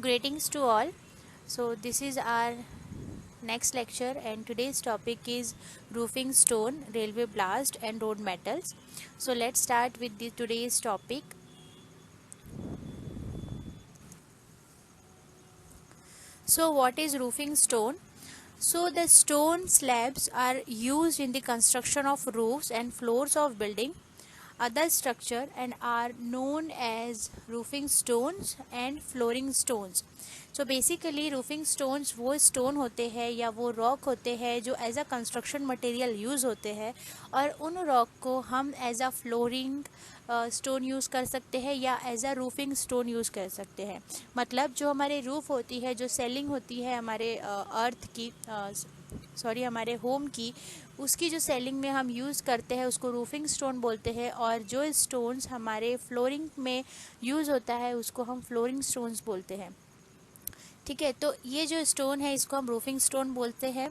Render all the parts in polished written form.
Greetings to all. So, this is our next lecture, and today's topic is roofing stone, railway blast, and road metals. So, let's start with today's topic. So, what is roofing stone? So, the stone slabs are used in the construction of roofs and floors of building, other structure, and are known as roofing stones and flooring stones. So basically roofing stones वो stone होते हैं या वो rock होते हैं जो as a construction material use होते हैं, और उन रॉक को हम as a flooring stone use कर सकते हैं या as a roofing stone use कर सकते हैं. मतलब जो हमारे रूफ होती है, जो सेलिंग होती है हमारे अर्थ की, सॉरी हमारे होम की, उसकी जो सेलिंग में हम यूज़ करते हैं उसको रूफिंग स्टोन बोलते हैं, और जो स्टोन्स हमारे फ्लोरिंग में यूज़ होता है उसको हम फ्लोरिंग स्टोन्स बोलते हैं. ठीक है, तो ये जो स्टोन है इसको हम रूफिंग स्टोन बोलते हैं.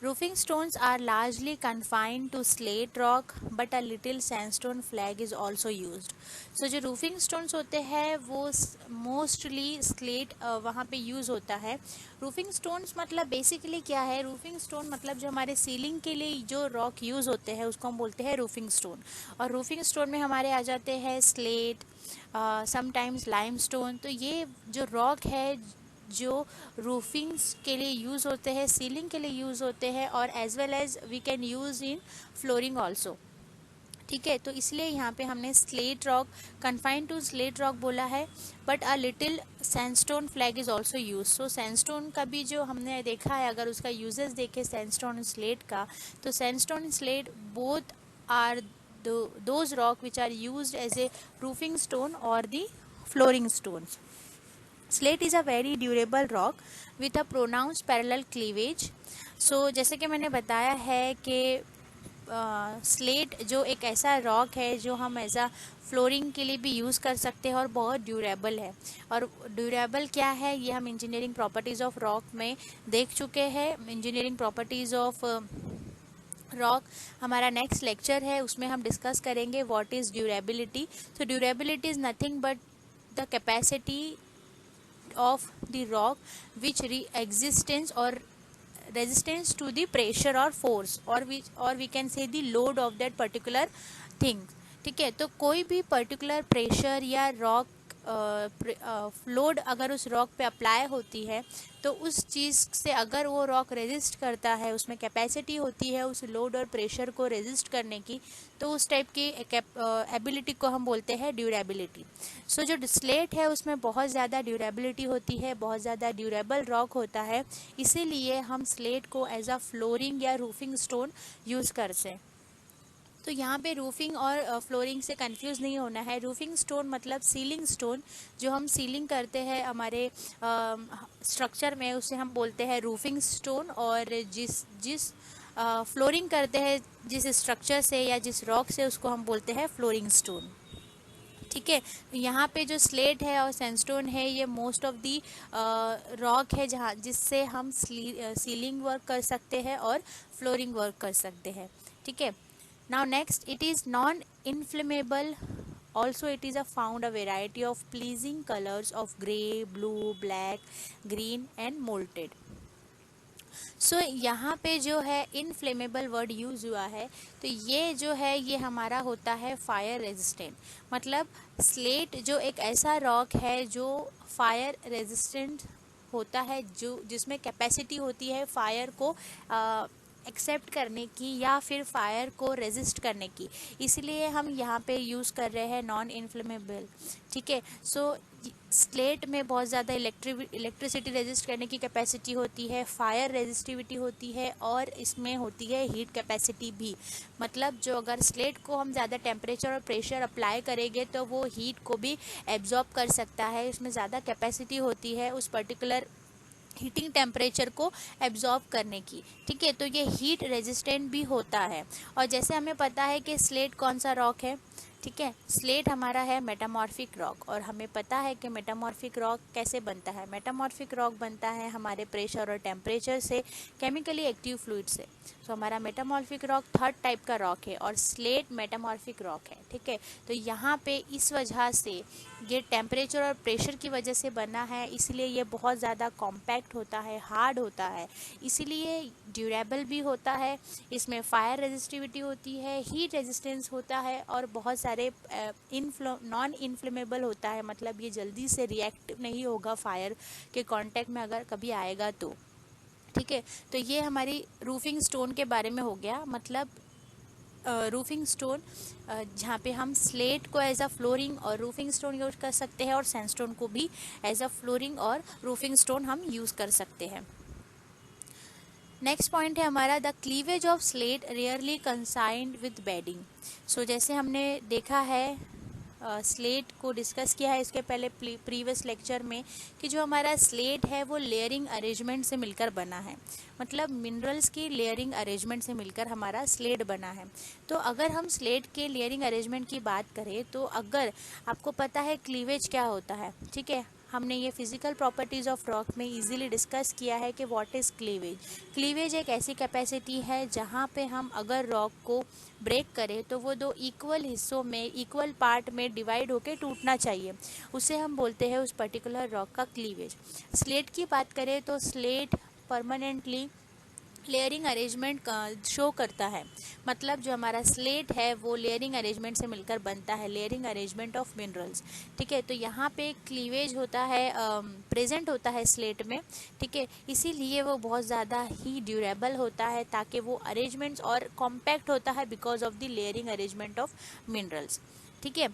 Roofing stones are largely confined to slate rock, but a little sandstone flag is also used. So जो roofing stones होते हैं वो मोस्टली स्लेट वहाँ पे यूज़ होता है. roofing stones मतलब बेसिकली क्या है? roofing stone मतलब जो हमारे सीलिंग के लिए जो रॉक यूज़ होते हैं उसको हम बोलते हैं roofing stone. और roofing stone में हमारे आ जाते हैं स्लेट, समटाइम्स लाइमस्टोन. तो ये जो रॉक है जो रूफिंग्स के लिए यूज़ होते हैं, सीलिंग के लिए यूज़ होते हैं, और as well as we can use in flooring also. ठीक है, तो इसलिए यहाँ पे हमने slate rock, confined to slate rock बोला है, but a little sandstone flag is also use. So sandstone का भी जो हमने देखा है, अगर उसका यूजेस देखे सैंडस्टोन स्लेट का, तो sandstone slate both are those rock which are used as a roofing stone और the flooring stones. Slate is a very durable rock with a pronounce parallel cleavage. So जैसे कि मैंने बताया है कि स्लेट जो एक ऐसा रॉक है जो हम एज अ फ्लोरिंग के लिए भी यूज़ कर सकते हैं और बहुत ड्यूरेबल है. और ड्यूरेबल क्या है ये हम इंजीनियरिंग प्रॉपर्टीज़ ऑफ रॉक में देख चुके हैं. इंजीनियरिंग प्रॉपर्टीज़ ऑफ रॉक हमारा नेक्स्ट लेक्चर है, उसमें हम डिस्कस करेंगे व्हाट इज़ ड्यूरेबिलिटी. तो durability is nothing but the capacity of the rock which existence or resistance to the pressure or force, or we can say the load of that particular thing. ठीक है, तो कोई भी particular pressure या rock load अगर उस rock पे apply होती है तो उस चीज़ से अगर वो रॉक रेजिस्ट करता है, उसमें कैपेसिटी होती है उस लोड और प्रेशर को रेजिस्ट करने की, तो उस टाइप की एबिलिटी को हम बोलते हैं ड्यूरेबिलिटी. सो जो स्लेट है उसमें बहुत ज़्यादा ड्यूरेबिलिटी होती है, बहुत ज़्यादा ड्यूरेबल रॉक होता है, इसीलिए हम स्लेट को एज अ फ्लोरिंग या रूफिंग स्टोन यूज़ करते हैं. तो यहाँ पे रूफिंग और फ्लोरिंग से कंफ्यूज नहीं होना है. रूफिंग स्टोन मतलब सीलिंग स्टोन, जो हम सीलिंग करते हैं हमारे स्ट्रक्चर में उसे हम बोलते हैं रूफिंग स्टोन, और जिस जिस फ्लोरिंग करते हैं जिस स्ट्रक्चर से या जिस रॉक से उसको हम बोलते हैं फ्लोरिंग स्टोन. ठीक है, तो यहाँ पे जो स्लेट है और सैंडस्टोन है ये मोस्ट ऑफ दी रॉक है जहाँ जिससे हम सीलिंग वर्क कर सकते हैं और फ्लोरिंग वर्क कर सकते हैं. ठीक है. Now next, it is non-inflammable. Also, it is found a variety of pleasing colors of grey, blue, black, green and molted. सो यहाँ पे जो है इनफ्लेमेबल वर्ड यूज़ हुआ है, तो ये जो है ये हमारा होता है फायर रेजिस्टेंट. मतलब स्लेट जो एक ऐसा रॉक है जो फायर रेजिस्टेंट होता है, जो जिसमें कैपेसिटी होती है फायर को एक्सेप्ट करने की या फिर फायर को रेजिस्ट करने की, इसलिए हम यहाँ पे यूज़ कर रहे हैं नॉन इन्फ्लेमेबल. ठीक है, सो स्लेट में बहुत ज़्यादा इलेक्ट्रिसिटी रेजिस्ट करने की कैपेसिटी होती है, फायर रेजिस्टिविटी होती है, और इसमें होती है हीट कैपेसिटी भी. मतलब जो अगर स्लेट को हम ज़्यादा टेम्परेचर और प्रेशर अप्लाई करेंगे तो वो हीट को भी एब्जॉर्ब कर सकता है. इसमें ज़्यादा कैपेसिटी होती है उस पर्टिकुलर हीटिंग टेम्परेचर को एब्जॉर्ब करने की. ठीक है, तो ये हीट रेजिस्टेंट भी होता है. और जैसे हमें पता है कि स्लेट कौन सा रॉक है, ठीक है। स्लेट हमारा है मेटामॉर्फिक रॉक, और हमें पता है कि मेटामॉर्फिक रॉक कैसे बनता है। मेटामॉर्फिक रॉक बनता है हमारे प्रेशर और टेम्परेचर से, केमिकली एक्टिव फ्लूइड से। तो हमारा मेटामॉर्फिक रॉक थर्ड टाइप का रॉक है और स्लेट मेटामॉर्फिक रॉक है। ठीक है, तो यहाँ पे इस वजह से ये टेम्परेचर और प्रेशर की वजह से बना है, इसलिए ये बहुत ज़्यादा कॉम्पैक्ट होता है, हार्ड होता है, इसीलिए ड्यूरेबल भी होता है। इसमें फायर रेजिस्टिविटी होती है, हीट रेजिस्टेंस होता है, और बहुत सारे नॉन इन्फ्लेमेबल होता है, मतलब ये जल्दी से रिएक्ट नहीं होगा फायर के कांटेक्ट में अगर कभी आएगा तो। ठीक है, तो ये हमारी रूफिंग स्टोन के बारे में हो गया, मतलब रूफिंग स्टोन जहाँ पे हम स्लेट को एज अ फ्लोरिंग और रूफिंग स्टोन यूज कर सकते हैं, और सैंडस्टोन को भी एज अ फ्लोरिंग और रूफिंग स्टोन हम यूज़ कर सकते हैं। नेक्स्ट पॉइंट है हमारा the cleavage of slate rarely coincide with bedding. So जैसे हमने देखा है, स्लेट को डिस्कस किया है इसके पहले प्रीवियस लेक्चर में, कि जो हमारा स्लेट है वो लेयरिंग अरेंजमेंट से मिलकर बना है, मतलब मिनरल्स की लेयरिंग अरेंजमेंट से मिलकर हमारा स्लेट बना है। तो अगर हम स्लेट के लेयरिंग अरेंजमेंट की बात करें, तो अगर आपको पता है क्लीवेज क्या होता है, ठीक है, हमने ये फिजिकल प्रॉपर्टीज़ ऑफ रॉक में इजीली डिस्कस किया है कि व्हाट इज़ क्लीवेज। क्लीवेज एक ऐसी कैपेसिटी है जहाँ पे हम अगर रॉक को ब्रेक करें तो वो दो इक्वल हिस्सों में, इक्वल पार्ट में डिवाइड होकर टूटना चाहिए, उसे हम बोलते हैं उस पर्टिकुलर रॉक का क्लीवेज। स्लेट की बात करें तो स्लेट परमानेंटली लेयरिंग अरेंजमेंट का शो करता है, मतलब जो हमारा स्लेट है वो लेयरिंग अरेंजमेंट से मिलकर बनता है, लेयरिंग अरेंजमेंट ऑफ मिनरल्स। ठीक है, तो यहाँ पे क्लीवेज होता है, प्रेजेंट होता है स्लेट में। ठीक है, इसीलिए वो बहुत ज़्यादा ही ड्यूरेबल होता है, ताकि वो अरेंजमेंट्स और कॉम्पैक्ट होता है because of the layering arrangement of minerals. ठीक है,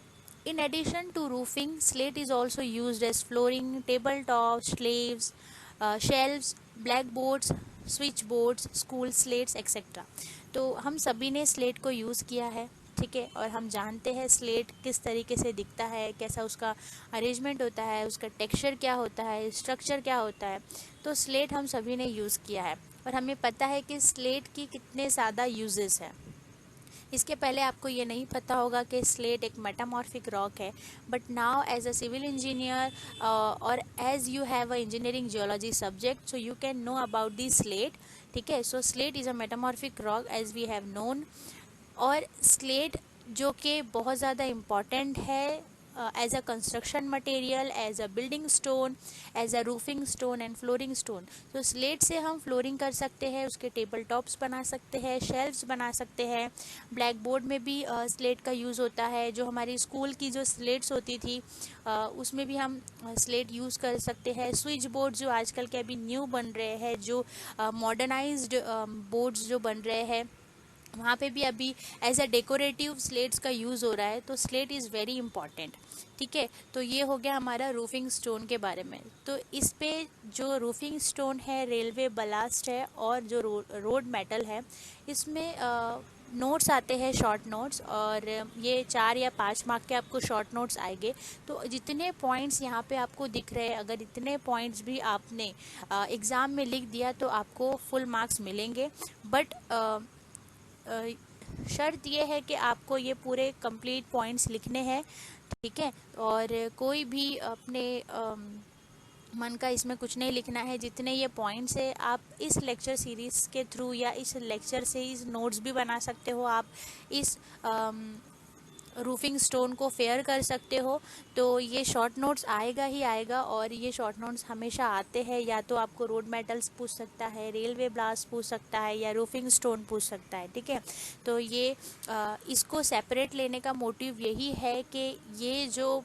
in addition to roofing, slate is also used as flooring, tabletop, slaves, shelves, blackboards, switch boards, school slates etcetera. तो हम सभी ने स्लेट को यूज़ किया है। ठीक है, और हम जानते हैं स्लेट किस तरीके से दिखता है, कैसा उसका अरेंजमेंट होता है, उसका टेक्सचर क्या होता है, स्ट्रक्चर क्या होता है। तो स्लेट हम सभी ने यूज़ किया है, और हमें पता है कि स्लेट की कितने ज़्यादा यूजेस हैं। इसके पहले आपको ये नहीं पता होगा कि स्लेट एक मेटामॉर्फिक रॉक है, but now as a civil engineer और as you have a engineering geology subject, so you can know about the slate. ठीक है, so slate is a metamorphic rock as we have known. और slate जो कि बहुत ज़्यादा important है as a construction material, as a building stone, as a roofing stone and flooring stone. तो slate से हम फ्लोरिंग कर सकते हैं, उसके टेबल टॉप्स बना सकते हैं, शेल्फ्स बना सकते हैं। ब्लैक बोर्ड में भी स्लेट का यूज़ होता है, जो हमारी स्कूल की जो स्लेट्स होती थी उसमें भी हम स्लेट यूज़ कर सकते हैं। स्विच बोर्ड जो आजकल के अभी न्यू बन रहे हैं, जो मॉडर्नाइज्ड बोर्ड्स जो बन रहे हैं, वहाँ पे भी अभी एज अ डेकोरेटिव स्लेट्स का यूज़ हो रहा है। तो स्लेट इज़ वेरी इंपॉर्टेंट। ठीक है, तो ये हो गया हमारा रूफिंग स्टोन के बारे में। तो इस पे जो रूफिंग स्टोन है, रेलवे बलास्ट है, और जो रोड मेटल है, इसमें नोट्स आते हैं, शॉर्ट नोट्स, और ये 4 या 5 मार्क के आपको शॉर्ट नोट्स आएंगे। तो जितने पॉइंट्स यहाँ पे आपको दिख रहे हैं, अगर इतने पॉइंट्स भी आपने एग्ज़ाम में लिख दिया तो आपको फुल मार्क्स मिलेंगे। बट शर्त ये है कि आपको ये पूरे कंप्लीट पॉइंट्स लिखने हैं। ठीक है, और कोई भी अपने मन का इसमें कुछ नहीं लिखना है। जितने ये पॉइंट्स है, आप इस लेक्चर सीरीज़ के थ्रू या इस लेक्चर से इस नोट्स भी बना सकते हो, आप इस रूफिंग स्टोन को फेयर कर सकते हो। तो ये शॉर्ट नोट्स आएगा ही आएगा, और ये शॉर्ट नोट्स हमेशा आते हैं। या तो आपको रोड मेटल्स पूछ सकता है, रेलवे ब्लास्ट पूछ सकता है, या रूफिंग स्टोन पूछ सकता है। ठीक है, तो ये इसको सेपरेट लेने का मोटिव यही है कि ये जो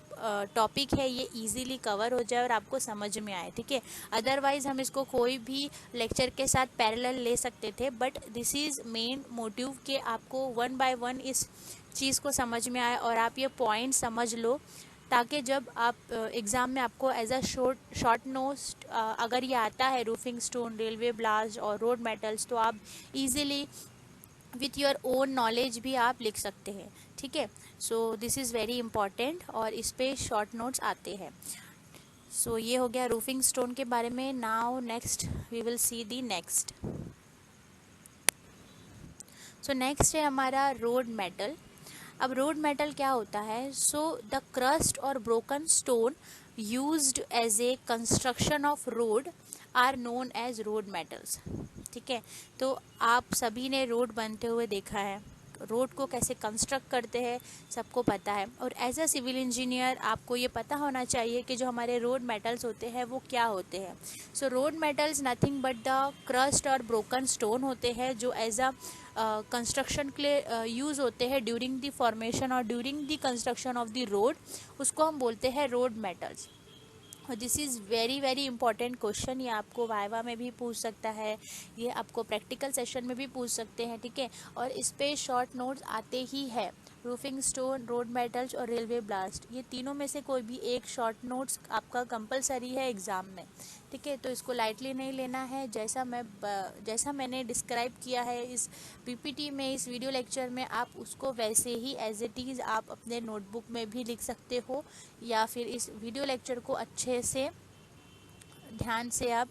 टॉपिक है ये इजीली कवर हो जाए और आपको समझ में आए। ठीक है, अदरवाइज़ हम इसको कोई भी लेक्चर के साथ पैरेलल ले सकते थे, but this is main motive कि आपको वन बाय वन इस चीज़ को समझ में आए और आप ये पॉइंट समझ लो, ताकि जब आप एग्ज़ाम में आपको एज अ शॉर्ट नोट्स अगर ये आता है रूफिंग स्टोन, रेलवे ब्लास्ट और रोड मेटल्स, तो आप easily with your own knowledge भी आप लिख सकते हैं। ठीक है, so this is very important, और इस पे शॉर्ट नोट्स आते हैं। सो ये हो गया रूफिंग स्टोन के बारे में। Now next we will see the next. So next है हमारा रोड मेटल। अब रोड मेटल क्या होता है? सो द क्रस्ट और broken stone used as a construction of road are known as road metals. ठीक है, तो आप सभी ने रोड बनते हुए देखा है, रोड को कैसे कंस्ट्रक्ट करते हैं सबको पता है। और एज अ सिविल इंजीनियर आपको ये पता होना चाहिए कि जो हमारे रोड मेटल्स होते हैं वो क्या होते हैं। So road metals nothing but the crushed और ब्रोकन स्टोन होते हैं जो एज अ कंस्ट्रक्शन के लिए यूज़ होते हैं ड्यूरिंग द फॉर्मेशन और during the construction of the road, उसको हम बोलते हैं रोड मेटल्स। और this is very very important question, ये आपको वाइवा में भी पूछ सकता है, ये आपको प्रैक्टिकल सेशन में भी पूछ सकते हैं। ठीक है, और इस पे शॉर्ट नोट्स आते ही है, रूफिंग स्टोन, रोड मेटल्स और रेलवे ब्लास्ट, ये तीनों में से कोई भी एक शॉर्ट नोट्स आपका कंपलसरी है एग्ज़ाम में। ठीक है, तो इसको लाइटली नहीं लेना है। जैसा मैंने डिस्क्राइब किया है इस पीपीटी में, इस वीडियो लेक्चर में, आप उसको वैसे ही एज इट इज़ आप अपने नोटबुक में भी लिख सकते हो, या फिर इस वीडियो लेक्चर को अच्छे से ध्यान से आप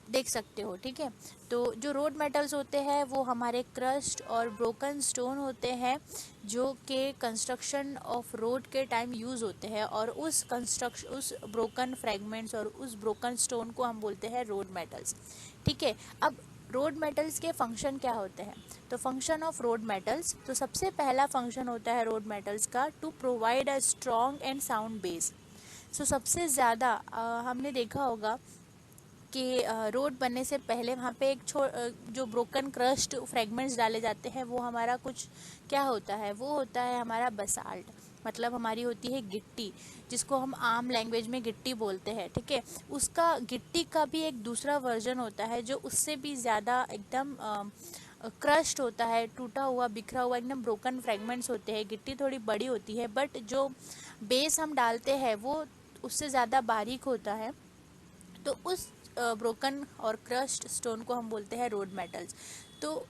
देख सकते हो। ठीक है, तो जो रोड मेटल्स होते हैं वो हमारे क्रस्ट और ब्रोकन स्टोन होते हैं जो कि कंस्ट्रक्शन ऑफ रोड के टाइम यूज़ होते हैं, और उस ब्रोकन फ्रेगमेंट्स और उस ब्रोकन स्टोन को हम बोलते हैं रोड मेटल्स। ठीक है, अब रोड मेटल्स के फंक्शन क्या होते हैं? तो फंक्शन ऑफ रोड मेटल्स, तो सबसे पहला फंक्शन होता है रोड मेटल्स का to provide a strong and sound base. So सबसे ज़्यादा हमने देखा होगा कि रोड बनने से पहले वहाँ पे जो ब्रोकन क्रस्ट फ्रेगमेंट्स डाले जाते हैं वो हमारा कुछ क्या होता है, वो होता है हमारा बसाल्ट, मतलब हमारी होती है गिट्टी, जिसको हम आम लैंग्वेज में गिट्टी बोलते हैं। ठीक है, उसका गिट्टी का भी एक दूसरा वर्जन होता है जो उससे भी ज़्यादा एकदम क्रश्ड होता है, टूटा हुआ बिखरा हुआ एकदम ब्रोकन फ्रेगमेंट्स होते हैं। गिट्टी थोड़ी बड़ी होती है बट जो बेस हम डालते हैं वो उससे ज़्यादा बारीक होता है, तो उस ब्रोकन और क्रश्ड स्टोन को हम बोलते हैं रोड मेटल्स। तो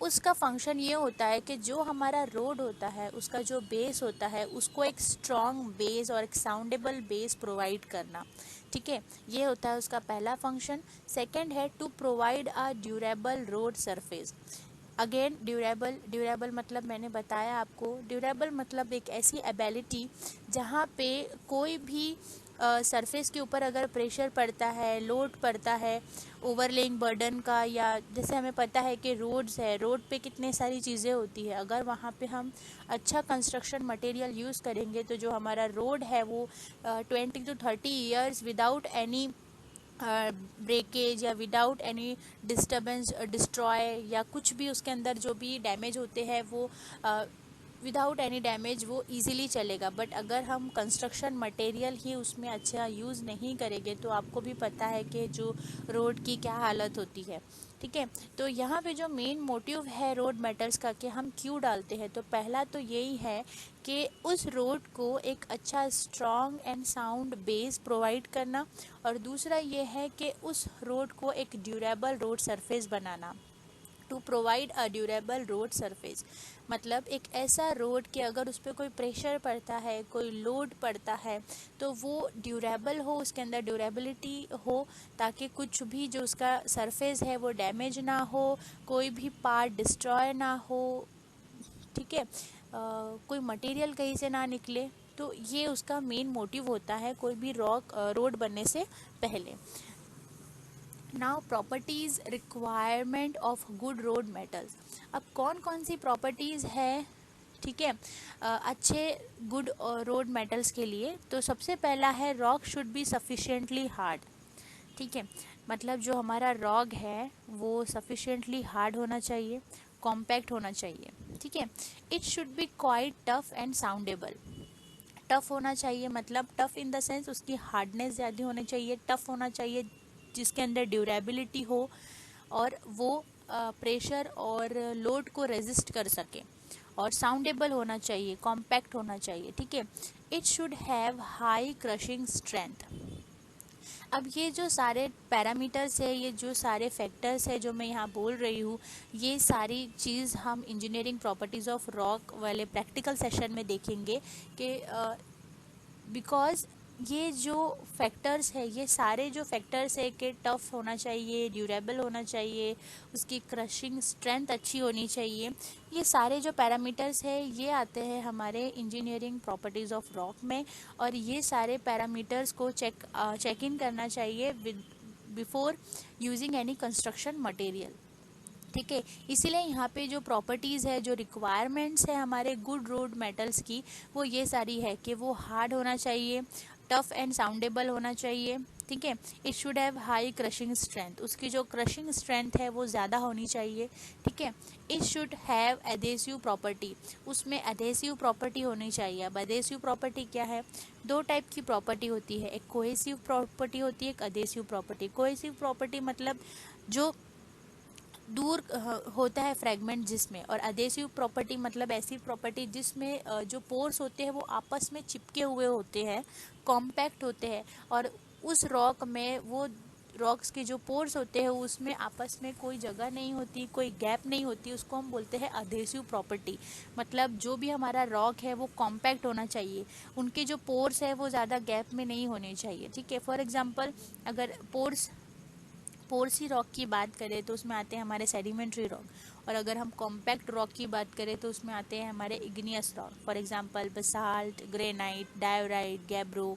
उसका फंक्शन ये होता है कि जो हमारा रोड होता है उसका जो बेस होता है उसको एक स्ट्रॉन्ग बेस और एक साउंडेबल बेस प्रोवाइड करना। ठीक है, ये होता है उसका पहला फंक्शन। सेकंड है to provide a durable road surface. Again durable मतलब मैंने बताया आपको, ड्यूरेबल मतलब एक ऐसी एबिलिटी जहाँ पे कोई भी सरफेस के ऊपर अगर प्रेशर पड़ता है, लोड पड़ता है ओवरलेइंग बर्डन का, या जैसे हमें पता है कि रोड्स है, रोड पे कितने सारी चीज़ें होती है, अगर वहाँ पे हम अच्छा कंस्ट्रक्शन मटेरियल यूज़ करेंगे तो जो हमारा रोड है वो 20 to 30 years without any breakage या विदाउट एनी डिस्टर्बेंस, डिस्ट्रॉय या कुछ भी उसके अंदर जो भी डैमेज होते हैं वो विदाउट एनी डैमेज वो इजीली चलेगा। बट अगर हम कंस्ट्रक्शन मटेरियल ही उसमें अच्छा यूज़ नहीं करेंगे तो आपको भी पता है कि जो रोड की क्या हालत होती है। ठीक है, तो यहाँ पे जो मेन मोटिव है रोड मेटल्स का कि हम क्यों डालते हैं, तो पहला तो यही है कि उस रोड को एक अच्छा strong and sound base provide करना, और दूसरा ये है कि उस रोड को एक ड्यूरेबल रोड सरफेस बनाना। To provide a durable road surface मतलब एक ऐसा रोड कि अगर उस पर कोई प्रेशर पड़ता है, कोई लोड पड़ता है तो वो ड्यूरेबल हो, उसके अंदर ड्यूरेबिलिटी हो, ताकि कुछ भी जो उसका सरफेस है वो डैमेज ना हो, कोई भी पार्ट डिस्ट्रॉय ना हो। ठीक है, कोई मटेरियल कहीं से ना निकले, तो ये उसका मेन मोटिव होता है कोई भी रोड बनने से पहले। Now properties requirement of good road metals. अब कौन कौन सी प्रॉपर्टीज़ है, ठीक है, अच्छे गुड रोड मेटल्स के लिए? तो सबसे पहला है rock should be sufficiently hard. ठीक है, मतलब जो हमारा रॉक है वो सफिशिएंटली हार्ड होना चाहिए, कॉम्पैक्ट होना चाहिए। ठीक है, it should be quite tough and soundable. Tough होना चाहिए मतलब टफ इन द सेंस उसकी हार्डनेस ज़्यादा होनी चाहिए, टफ होना चाहिए जिसके अंदर ड्यूरेबिलिटी हो और वो प्रेशर और लोड को रेजिस्ट कर सके, और साउंडेबल होना चाहिए, कॉम्पैक्ट होना चाहिए। ठीक है, it should have high crushing strength. अब ये जो सारे पैरामीटर्स है, ये जो सारे फैक्टर्स है जो मैं यहाँ बोल रही हूँ, ये सारी चीज़ हम इंजीनियरिंग प्रॉपर्टीज़ ऑफ रॉक वाले प्रैक्टिकल सेशन में देखेंगे कि बिकॉज ये जो फैक्टर्स है, ये सारे जो फैक्टर्स है कि टफ होना चाहिए, ड्यूरेबल होना चाहिए, उसकी क्रशिंग स्ट्रेंथ अच्छी होनी चाहिए, ये सारे जो पैरामीटर्स है ये आते हैं हमारे इंजीनियरिंग प्रॉपर्टीज़ ऑफ रॉक में। और ये सारे पैरामीटर्स को चेक इन करना चाहिए before using any construction material. ठीक है, इसीलिए यहाँ पे जो प्रॉपर्टीज़ है, जो रिक्वायरमेंट्स है हमारे गुड रोड मेटल्स की, वो ये सारी है कि वो हार्ड होना चाहिए, टफ एंड साउंडेबल होना चाहिए। ठीक है, it should have high crushing strength, उसकी जो क्रशिंग स्ट्रेंथ है वो ज़्यादा होनी चाहिए। ठीक है, it should have adhesive property, उसमें एडेसिव प्रॉपर्टी होनी चाहिए। अब एडेसिव प्रॉपर्टी क्या है? दो टाइप की प्रॉपर्टी होती है, एक कोहेसिव प्रॉपर्टी होती है, एक एडेसिव प्रॉपर्टी। कोहेसिव प्रॉपर्टी मतलब जो दूर होता है फ्रेगमेंट जिसमें, और अधेसिव प्रॉपर्टी मतलब ऐसी प्रॉपर्टी जिसमें जो पोर्स होते हैं वो आपस में चिपके हुए होते हैं, कॉम्पैक्ट होते हैं, और उस रॉक में वो रॉक्स के जो पोर्स होते हैं उसमें आपस में कोई जगह नहीं होती, कोई गैप नहीं होती, उसको हम बोलते हैं अधेसिव प्रॉपर्टी। मतलब जो भी हमारा रॉक है वो कॉम्पैक्ट होना चाहिए, उनके जो पोर्स है वो ज़्यादा गैप में नहीं होने चाहिए। ठीक है, फॉर एग्जांपल अगर पोरसी रॉक की बात करें तो उसमें आते हैं हमारे सेडिमेंट्री रॉक, और अगर हम कॉम्पैक्ट रॉक की बात करें तो उसमें आते हैं हमारे igneous rock, for example basalt, granite, diorite, gabbro.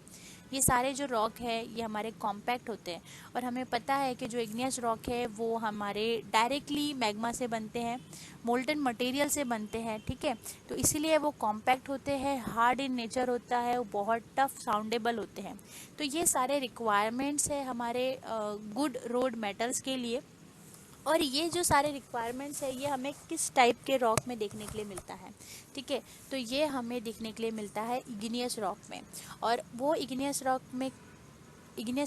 ये सारे जो रॉक है ये हमारे कॉम्पैक्ट होते हैं, और हमें पता है कि जो इग्नियस रॉक है वो हमारे डायरेक्टली मैग्मा से बनते हैं, मोल्टन मटेरियल से बनते हैं। ठीक है, तो इसीलिए वो कॉम्पैक्ट होते हैं, हार्ड इन नेचर होता है, वो बहुत टफ साउंडेबल होते हैं। तो ये सारे रिक्वायरमेंट्स है हमारे गुड रोड मेटल्स के लिए। और ये जो सारे रिक्वायरमेंट्स है ये हमें किस टाइप के रॉक में देखने के लिए मिलता है? ठीक है, तो ये हमें देखने के लिए मिलता है इग्नियस रॉक में। और वो इग्नियस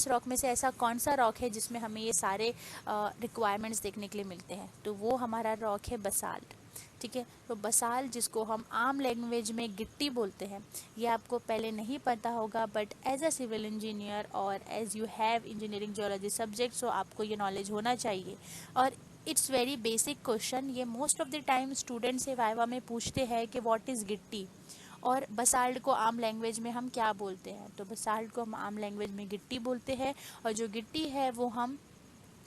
रॉक में से ऐसा कौन सा रॉक है जिसमें हमें ये सारे रिक्वायरमेंट्स देखने के लिए मिलते हैं? तो वो हमारा रॉक है बसाल्ट। ठीक है, तो बसाल्ट जिसको हम आम लैंग्वेज में गिट्टी बोलते हैं, ये आपको पहले नहीं पता होगा, but as a civil engineer और as you have engineering geology subject, so आपको ये नॉलेज होना चाहिए। और इट्स वेरी बेसिक क्वेश्चन, ये most of the time student से वाइवा में पूछते हैं कि व्हाट इज़ गिट्टी, और बसाल्ट को आम लैंग्वेज में हम क्या बोलते हैं? तो बसाल्ट को हम आम लैंग्वेज में गिट्टी बोलते हैं, और जो गिट्टी है वो हम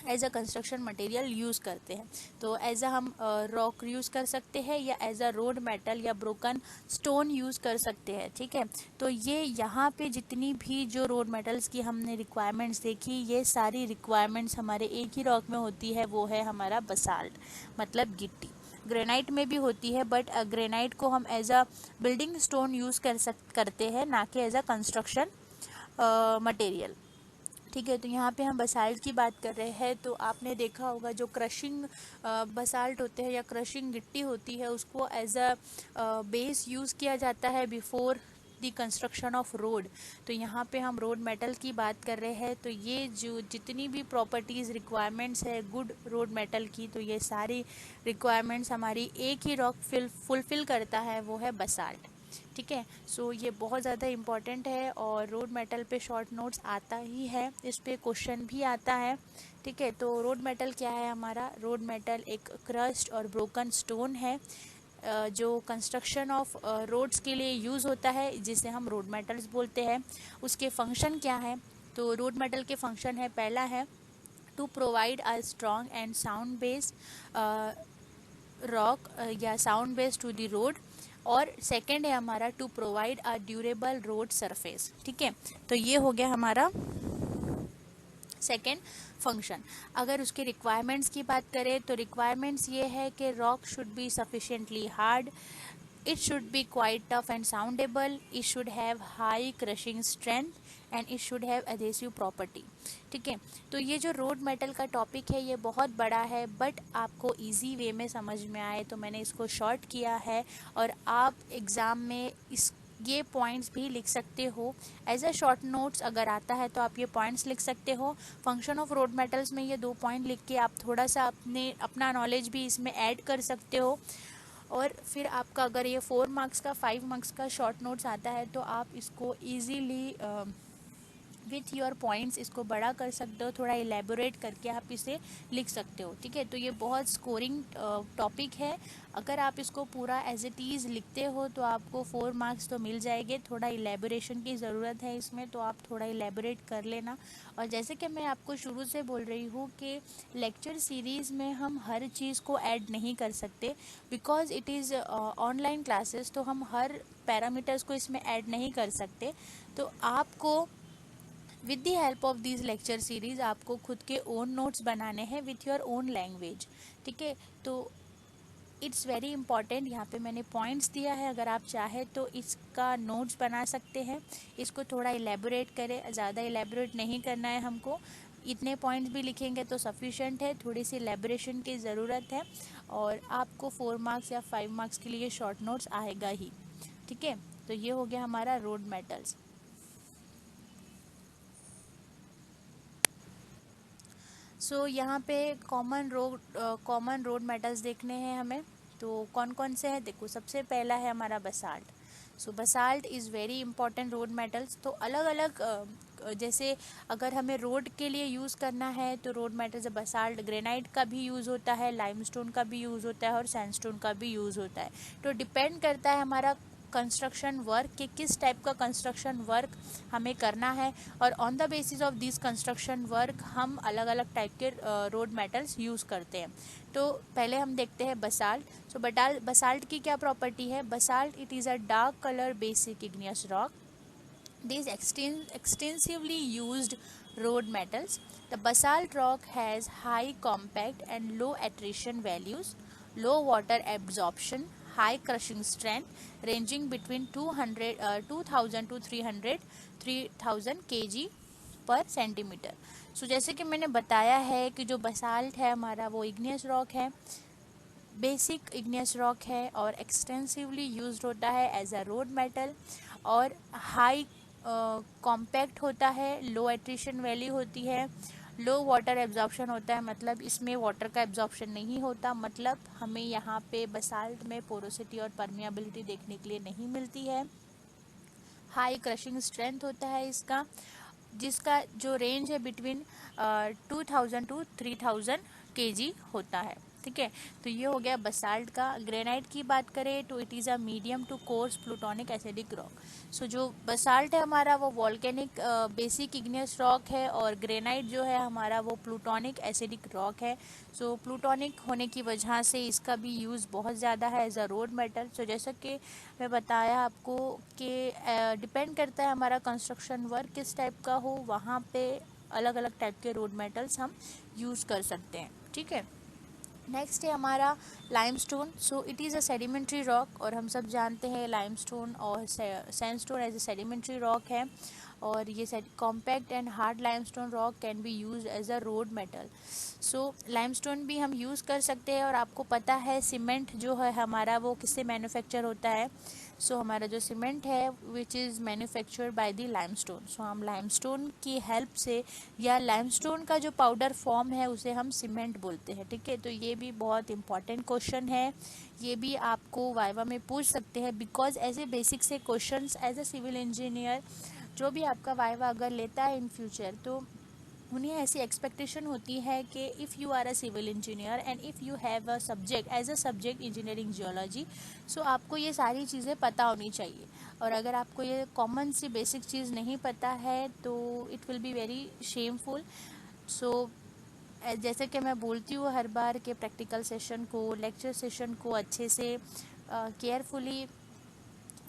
as a construction material use करते हैं। तो एज अ हम रॉक यूज़ कर सकते हैं, या एज अ रोड मेटल या ब्रोकन स्टोन यूज़ कर सकते हैं। ठीक है, तो ये यहाँ पे जितनी भी जो रोड मेटल्स की हमने रिक्वायरमेंट्स देखी, ये सारी रिक्वायरमेंट्स हमारे एक ही रॉक में होती है, वो है हमारा बसाल्ट मतलब गिट्टी। ग्रेनाइट में भी होती है, बट ग्रेनाइट को हम as a building stone use करते हैं, ना कि एज अ कंस्ट्रक्शन मटेरियल। ठीक है, तो यहाँ पे हम बसाल्ट की बात कर रहे हैं, तो आपने देखा होगा जो क्रशिंग बसाल्ट होते हैं या क्रशिंग गिट्टी होती है उसको एज अ बेस यूज़ किया जाता है before the construction of road. तो यहाँ पे हम रोड मेटल की बात कर रहे हैं, तो ये जो जितनी भी प्रॉपर्टीज़ रिक्वायरमेंट्स है गुड रोड मेटल की, तो ये सारी रिक्वायरमेंट्स हमारी एक ही रॉक फुलफिल करता है, वो है बसाल्ट। ठीक है, सो ये बहुत ज़्यादा इम्पॉर्टेंट है, और रोड मेटल पे शॉर्ट नोट्स आता ही है, इस पे क्वेश्चन भी आता है। ठीक है, तो रोड मेटल क्या है? हमारा रोड मेटल एक क्रस्ट और ब्रोकन स्टोन है, जो कंस्ट्रक्शन ऑफ रोड्स के लिए यूज़ होता है, जिसे हम रोड मेटल्स बोलते हैं। उसके फंक्शन क्या है? तो रोड मेटल के फंक्शन है, पहला है to provide a strong and sound base rock या sound base to the road, और सेकंड है हमारा to provide a durable road surface. ठीक है, तो ये हो गया हमारा सेकेंड फंक्शन। अगर उसके रिक्वायरमेंट्स की बात करें तो रिक्वायरमेंट्स ये है कि rock should be sufficiently hard, it should be quite tough and soundable, it should have high crushing strength and it should have adhesive property। ठीक है, तो ये जो रोड मेटल का टॉपिक है ये बहुत बड़ा है, बट आपको इजी वे में समझ में आए तो मैंने इसको शॉर्ट किया है, और आप एग्ज़ाम में इस ये पॉइंट्स भी लिख सकते हो एज अ शॉर्ट नोट्स। अगर आता है तो आप ये पॉइंट्स लिख सकते हो। फंक्शन ऑफ रोड मेटल्स में ये 2 पॉइंट लिख के आप थोड़ा सा अपना नॉलेज भी इसमें ऐड कर सकते हो, और फिर आपका अगर ये 4 मार्क्स का 5 मार्क्स का शॉर्ट नोट्स आता है तो आप इसको इजीली विथ योर पॉइंट्स इसको बड़ा कर सकते हो, थोड़ा इलेबोरेट करके आप इसे लिख सकते हो, ठीक है। तो ये बहुत स्कोरिंग टॉपिक है। अगर आप इसको पूरा एज इट इज़ लिखते हो तो आपको 4 मार्क्स तो मिल जाएंगे। थोड़ा इलेबोरेशन की ज़रूरत है इसमें, तो आप थोड़ा इलेबोरेट कर लेना। और जैसे कि मैं आपको शुरू से बोल रही हूँ कि लेक्चर सीरीज़ में हम हर चीज़ को ऐड नहीं कर सकते, because it is online classes, तो हम हर पैरामीटर्स को इसमें ऐड नहीं कर सकते। तो आपको with the help of this lecture series आपको खुद के ओन नोट्स बनाने हैं विथ योर ओन लैंग्वेज, ठीक है। तो इट्स वेरी इंपॉर्टेंट, यहाँ पे मैंने पॉइंट्स दिया है, अगर आप चाहें तो इसका नोट्स बना सकते हैं। इसको थोड़ा इलेबोरेट करें, ज़्यादा इलेबोरेट नहीं करना है हमको, इतने पॉइंट्स भी लिखेंगे तो सफिशेंट है, थोड़ी सी इलेबोरेशन की ज़रूरत है। और आपको 4 मार्क्स या 5 मार्क्स के लिए शॉर्ट नोट्स आएगा ही, ठीक है। तो ये हो गया हमारा रोड मेटल्स। सो यहाँ पे कॉमन रोड मेटल्स देखने हैं हमें। तो कौन कौन से हैं, देखो सबसे पहला है हमारा basalt. So basalt is very important road metals. तो अलग अलग जैसे अगर हमें रोड के लिए यूज़ करना है तो रोड मेटल्स बसाल्ट, ग्रेनाइट का भी यूज़ होता है, लाइमस्टोन का भी यूज़ होता है और सैंडस्टोन का भी यूज़ होता है। तो डिपेंड करता है हमारा कंस्ट्रक्शन वर्क कि किस टाइप का कंस्ट्रक्शन वर्क हमें करना है, और on the basis of this construction work हम अलग अलग टाइप के रोड मेटल्स यूज़ करते हैं। तो पहले हम देखते हैं बसाल्ट। सो बसाल्ट की क्या प्रॉपर्टी है, basalt it is a dark colour basic igneous rock. These extensively used road metals. The basalt rock has high compact and low attrition values, low water absorption, high crushing strength, ranging between 2000 to 3000 kg पर centimetre. सो जैसे कि मैंने बताया है कि जो basalt है हमारा वो इग्नियस रॉक है, बेसिक इग्नियस रॉक है और एक्सटेंसिवली यूज्ड होता है एज अ रोड मेटल, और हाई कॉम्पैक्ट होता है, लो एट्रिशन वैल्यू होती है, लो वाटर एब्जॉर्प्शन होता है, मतलब इसमें वाटर का एब्जॉर्प्शन नहीं होता, मतलब हमें यहाँ पे बसाल्ट में पोरोसिटी और परमिएबिलिटी देखने के लिए नहीं मिलती है। हाई क्रशिंग स्ट्रेंथ होता है इसका, जिसका जो रेंज है बिटवीन 2000 टू 3000 केजी होता है, ठीक है। तो ये हो गया बसाल्ट का। ग्रेनाइट की बात करें तो it is a medium to coarse plutonic acidic rock. So जो बसाल्ट है हमारा वो वॉल्केनिक बेसिक इग्नियस रॉक है, और ग्रेनाइट जो है हमारा वो प्लूटोनिक एसिडिक रॉक है। सो प्लूटोनिक होने की वजह से इसका भी यूज़ बहुत ज़्यादा है एज अ रोड मेटल। सो जैसा कि मैं बताया आपको कि डिपेंड करता है हमारा कंस्ट्रक्शन वर्क किस टाइप का हो, वहाँ पे अलग अलग टाइप के रोड मेटल्स हम यूज़ कर सकते हैं, ठीक है। नेक्स्ट है हमारा limestone. So it is a sedimentary rock, और हम सब जानते हैं लाइमस्टोन और sandstone as a sedimentary rock है, और ये compact and hard limestone rock can be use as a road metal. So limestone भी हम यूज़ कर सकते हैं, और आपको पता है सीमेंट जो है हमारा वो किससे मैन्युफैक्चर होता है। सो हमारा जो सीमेंट है which is manufactured by the limestone. So हम लाइमस्टोन की हेल्प से, या लाइमस्टोन का जो पाउडर फॉर्म है उसे हम सीमेंट बोलते हैं, ठीक है। तो ये भी बहुत इंपॉर्टेंट क्वेश्चन है, ये भी आपको वाइवा में पूछ सकते हैं, बिकॉज ऐसे बेसिक से questions as a civil engineer जो भी आपका वाइवा अगर लेता है इन फ्यूचर, तो उन्हें ऐसी एक्सपेक्टेशन होती है कि if you are a civil engineer and if you have a subject as a subject engineering geology, so आपको ये सारी चीज़ें पता होनी चाहिए। और अगर आपको ये कॉमन सी बेसिक चीज़ नहीं पता है तो it will be very shameful. So जैसे कि मैं बोलती हूँ हर बार के प्रैक्टिकल सेशन को, लेक्चर सेशन को अच्छे से केयरफुली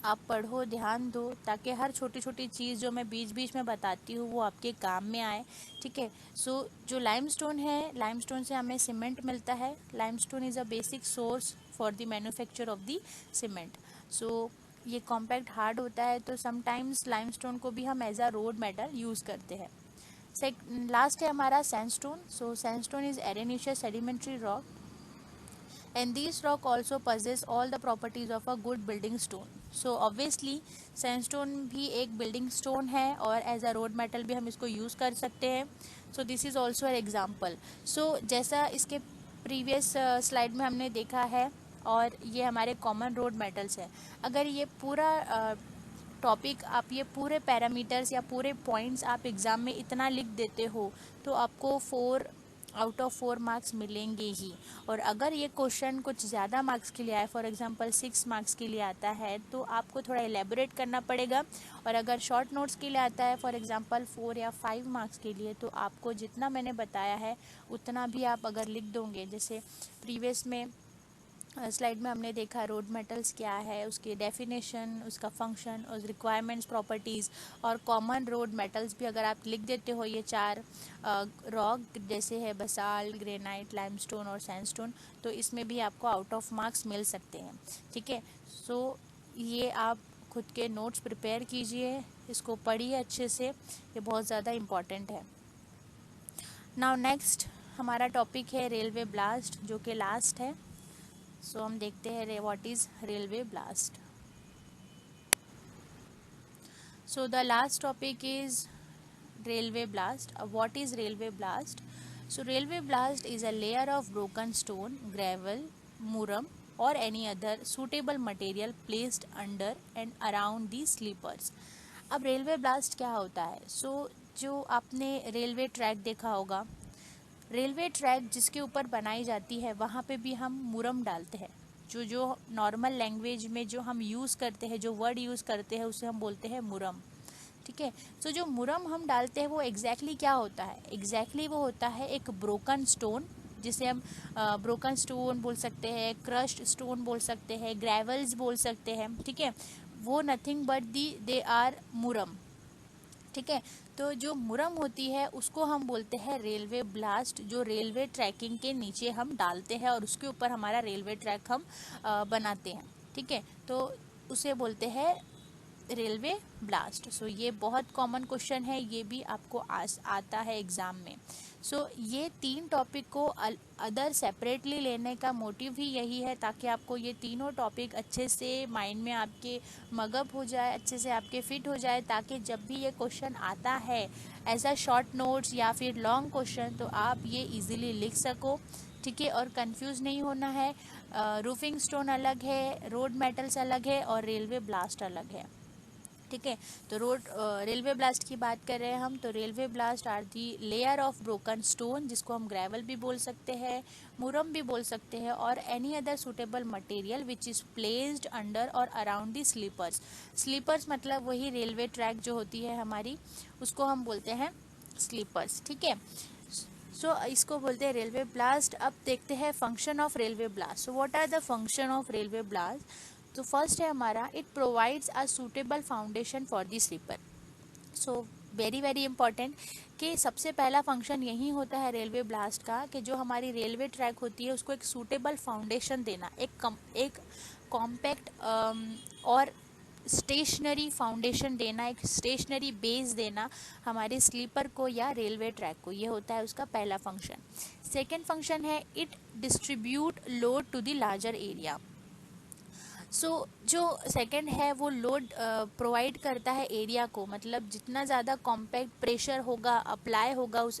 आप पढ़ो, ध्यान दो, ताकि हर छोटी छोटी चीज़ जो मैं बीच बीच में बताती हूँ वो आपके काम में आए, ठीक है। सो जो लाइमस्टोन है, लाइमस्टोन से हमें सीमेंट मिलता है। Limestone is a basic source for the manufacture of the cement. So ये कॉम्पैक्ट हार्ड होता है, तो समटाइम्स लाइमस्टोन को भी हम as a road metal use करते हैं। लास्ट है हमारा sandstone. So sandstone is arenaceous sedimentary rock, and these rock also possess all the properties of a good building stone. So obviously sandstone भी एक building stone है, और as a road metal भी हम इसको use कर सकते हैं। So this is also an example. So जैसा इसके previous slide में हमने देखा है, और ये हमारे common road metals है। अगर ये पूरा टॉपिक आप ये पूरे पैरामीटर्स या पूरे पॉइंट्स आप एग्ज़ाम में इतना लिख देते हो तो आपको 4 आउट ऑफ 4 मार्क्स मिलेंगे ही। और अगर ये क्वेश्चन कुछ ज़्यादा मार्क्स के लिए आए, फॉर एग्जांपल 6 मार्क्स के लिए आता है, तो आपको थोड़ा एलेबोरेट करना पड़ेगा। और अगर शॉर्ट नोट्स के लिए आता है, फॉर एग्जांपल 4 या 5 मार्क्स के लिए, तो आपको जितना मैंने बताया है उतना भी आप अगर लिख दोगे, जैसे प्रीवियस में स्लाइड में हमने देखा रोड मेटल्स क्या है, उसकी डेफिनेशन, उसका फंक्शन, उस रिक्वायरमेंट्स, प्रॉपर्टीज़ और कॉमन रोड मेटल्स भी अगर आप लिख देते हो, ये 4 रॉक जैसे है बसाल्ट, ग्रेनाइट, लाइमस्टोन और सैंडस्टोन, तो इसमें भी आपको आउट ऑफ मार्क्स मिल सकते हैं। ठीक है, सो ये आप खुद के नोट्स प्रिपेयर कीजिए, इसको पढ़िए अच्छे से, ये बहुत ज़्यादा इम्पॉर्टेंट है। नाउ नेक्स्ट हमारा टॉपिक है रेलवे ब्लास्ट, जो कि लास्ट है। सो हम देखते हैं what is railway ballast. So the last topic is railway blast. What is railway blast? So railway blast is a layer of broken stone, gravel, muram or any other suitable material placed under and around the sleepers. अब railway blast क्या होता है? जो आपने railway track देखा होगा, railway track जिसके ऊपर बनाई जाती है वहाँ पे भी हम मुरम डालते हैं। जो नॉर्मल लैंग्वेज में जो हम यूज़ करते हैं, जो वर्ड यूज़ करते हैं, उसे हम बोलते हैं मुरम। ठीक है, तो जो मुरम हम डालते हैं वो एग्जैक्टली क्या होता है? एग्जैक्टली वो होता है एक ब्रोकन स्टोन, जिसे हम ब्रोकन स्टोन बोल सकते हैं, क्रश्ड स्टोन बोल सकते हैं, ग्रेवल्स बोल सकते हैं। ठीक है, वो नथिंग बट दे आर मुरम। ठीक है, तो जो मुरम होती है उसको हम बोलते हैं रेलवे ब्लास्ट, जो रेलवे ट्रैकिंग के नीचे हम डालते हैं और उसके ऊपर हमारा रेलवे ट्रैक हम बनाते हैं। ठीक है, तो उसे बोलते हैं रेलवे ब्लास्ट। सो ये बहुत कॉमन क्वेश्चन है, ये भी आपको आता है एग्ज़ाम में। सो ये 3 टॉपिक को अदर सेपरेटली लेने का मोटिव ही यही है, ताकि आपको ये तीनों टॉपिक अच्छे से माइंड में आपके मगअप हो जाए, अच्छे से आपके फिट हो जाए, ताकि जब भी ये क्वेश्चन आता है एज अ शॉर्ट नोट्स या फिर लॉन्ग क्वेश्चन, तो आप ये इजीली लिख सको। ठीक है, और कंफ्यूज नहीं होना है। रूफिंग स्टोन अलग है, रोड मेटल्स अलग है और रेलवे ब्लास्ट अलग है। ठीक है, तो रेलवे ब्लास्ट की बात कर रहे हैं हम, तो railway ballast are the layer of broken stone, जिसको हम ग्रेवल भी बोल सकते हैं, मुरम भी बोल सकते हैं, और any other suitable material which is placed under और अराउंड दी स्लीपर्स। स्लीपर्स मतलब वही रेलवे ट्रैक जो होती है हमारी, उसको हम बोलते हैं स्लीपर्स। ठीक है, सो इसको बोलते हैं रेलवे ब्लास्ट। अब देखते हैं function of railway ballast. So what are the function of railway ballast? तो फर्स्ट है हमारा, it provides a suitable foundation for the sleeper. So very very important कि सबसे पहला फंक्शन यही होता है रेलवे ब्लास्ट का, कि जो हमारी रेलवे ट्रैक होती है उसको एक सूटेबल फाउंडेशन देना, एक कॉम्पैक्ट और स्टेशनरी फाउंडेशन देना, एक स्टेशनरी बेस देना हमारे स्लीपर को या रेलवे ट्रैक को। ये होता है उसका पहला फंक्शन। सेकेंड फंक्शन है, it distribute load to the larger area. जो सेकंड है वो लोड प्रोवाइड करता है एरिया को, मतलब जितना ज़्यादा कॉम्पैक्ट प्रेशर होगा, अप्लाई होगा उस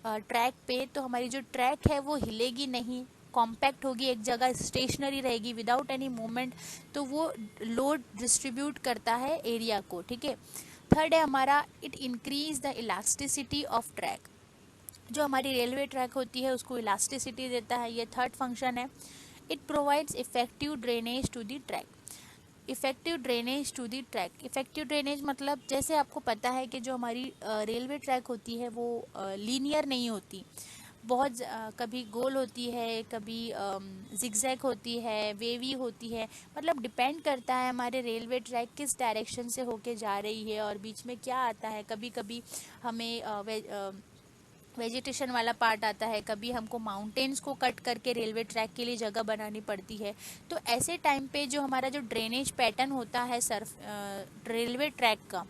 ट्रैक पे, तो हमारी जो ट्रैक है वो हिलेगी नहीं, कॉम्पैक्ट होगी, एक जगह स्टेशनरी रहेगी विदाउट एनी मूवमेंट, तो वो लोड डिस्ट्रीब्यूट करता है एरिया को। ठीक है, थर्ड है हमारा, it increase the elasticity of track. जो हमारी रेलवे ट्रैक होती है उसको इलास्टिसिटी देता है, ये थर्ड फंक्शन है। It provides effective drainage to the track. Effective drainage to the track, effective drainage मतलब जैसे आपको पता है कि जो हमारी रेलवे ट्रैक होती है वो लीनियर नहीं होती, बहुत कभी गोल होती है, कभी जिगजैग होती है, वेवी होती है, मतलब डिपेंड करता है हमारे रेलवे ट्रैक किस डायरेक्शन से होके जा रही है और बीच में क्या आता है। कभी कभी हमें वेजिटेशन वाला पार्ट आता है, कभी हमको माउंटेन्स को कट करके रेलवे ट्रैक के लिए जगह बनानी पड़ती है। तो ऐसे टाइम पे जो हमारा जो ड्रेनेज पैटर्न होता है रेलवे ट्रैक का,